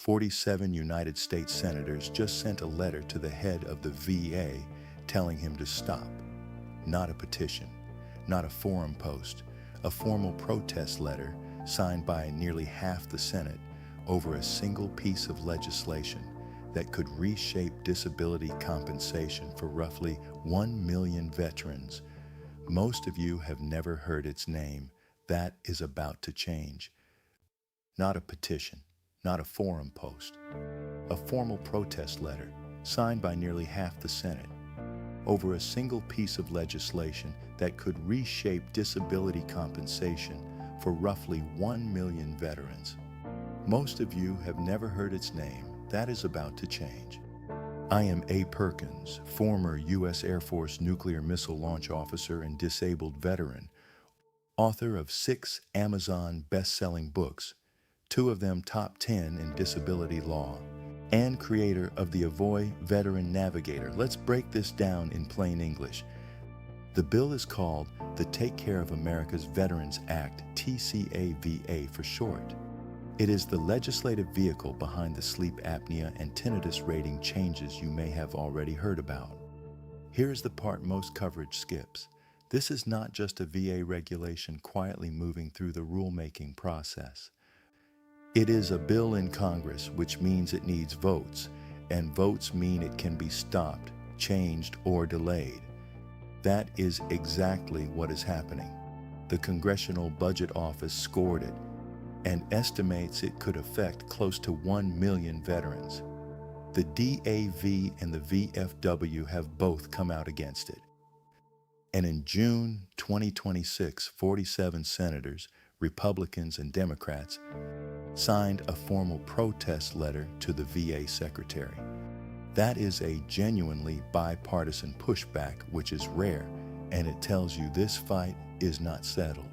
47 United States senators just sent a letter to the head of the VA telling him to stop. Not a petition, not a forum post, a formal protest letter signed by nearly half the Senate over a single piece of legislation that could reshape disability compensation for roughly 1 million veterans. Most of you have never heard its name. That is about to change. Not a petition, not a forum post, a formal protest letter signed by nearly half the Senate over a single piece of legislation that could reshape disability compensation for roughly 1 million veterans. Most of you have never heard its name. That is about to change. I am A. Perkins, former U.S. Air Force nuclear missile launch officer and disabled veteran, author of 6 Amazon best-selling books, 2 of them top 10 in disability law, and creator of the AVOY Veteran Navigator. Let's break this down in plain English. The bill is called the Take Care of America's Veterans Act, TCAVA for short. It is the legislative vehicle behind the sleep apnea and tinnitus rating changes you may have already heard about. Here's the part most coverage skips. This is not just a VA regulation quietly moving through the rulemaking process. It is a bill in Congress, which means it needs votes, and votes mean it can be stopped, changed, or delayed. That is exactly what is happening. The Congressional Budget Office scored it and estimates it could affect close to 1 million veterans. The DAV and the VFW have both come out against it. And in June 2026, 47 senators, Republicans and Democrats, signed a formal protest letter to the VA secretary. That is a genuinely bipartisan pushback, which is rare, and it tells you this fight is not settled.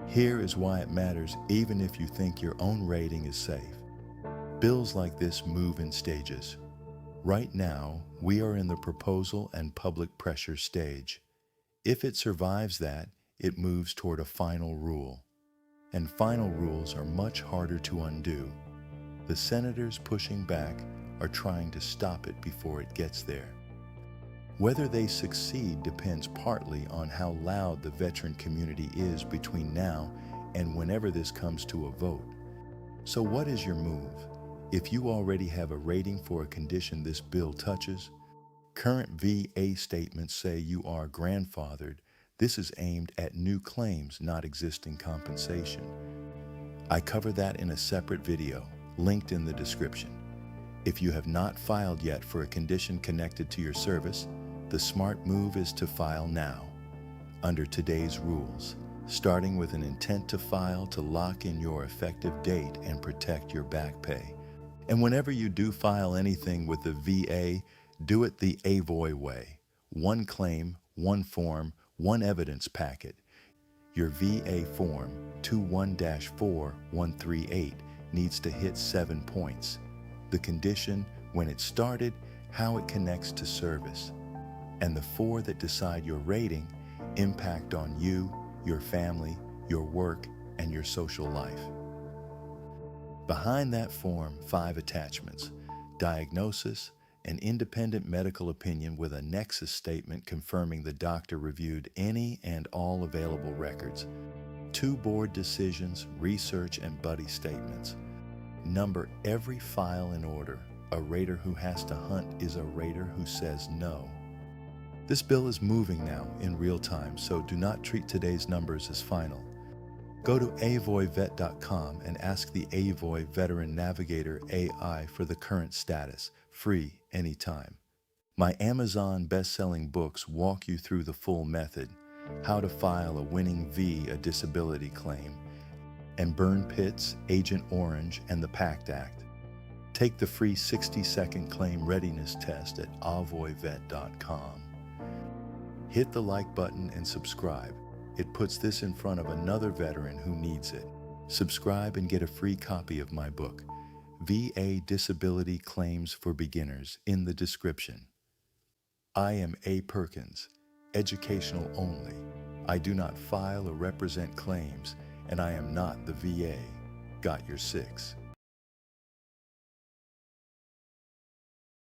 Here is why it matters even if you think your own rating is safe. Bills like this move in stages. Right now, we are in the proposal and public pressure stage. If it survives that, it moves toward a final rule. And final rules are much harder to undo. The senators pushing back are trying to stop it before it gets there. Whether they succeed depends partly on how loud the veteran community is between now and whenever this comes to a vote. So what is your move? If you already have a rating for a condition this bill touches, current VA statements say you are grandfathered. This is aimed at new claims, not existing compensation. I cover that in a separate video, linked in the description. If you have not filed yet for a condition connected to your service, the smart move is to file now, under today's rules, starting with an intent to file to lock in your effective date and protect your back pay. And whenever you do file anything with the VA, do it the AVOY way. 1 claim, 1 form, 1 evidence packet. Your VA form 21-4138 needs to hit 7 points. The condition, when it started, how it connects to service, and the 4 that decide your rating, impact on you, your family, your work, and your social life. Behind that form, 5 attachments: diagnosis, an independent medical opinion with a nexus statement confirming the doctor reviewed any and all available records, 2 board decisions, research, and buddy statements. Number every file in order. A rater who has to hunt is a rater who says no. This bill is moving now in real time, so do not treat today's numbers as final. Go to avoyvet.com and ask the AVOY Veteran Navigator AI for the current status, free anytime. My Amazon best-selling books walk you through the full method: how to file a winning a disability claim, and Burn Pitts, Agent Orange, and the PACT Act. Take the free 60-second claim readiness test at avoyvet.com. Hit the like button and subscribe. It puts this in front of another veteran who needs it. Subscribe and get a free copy of my book, VA Disability Claims for Beginners, in the description. I am A. Perkins, educational only. I do not file or represent claims, and I am not the VA. Got your 6.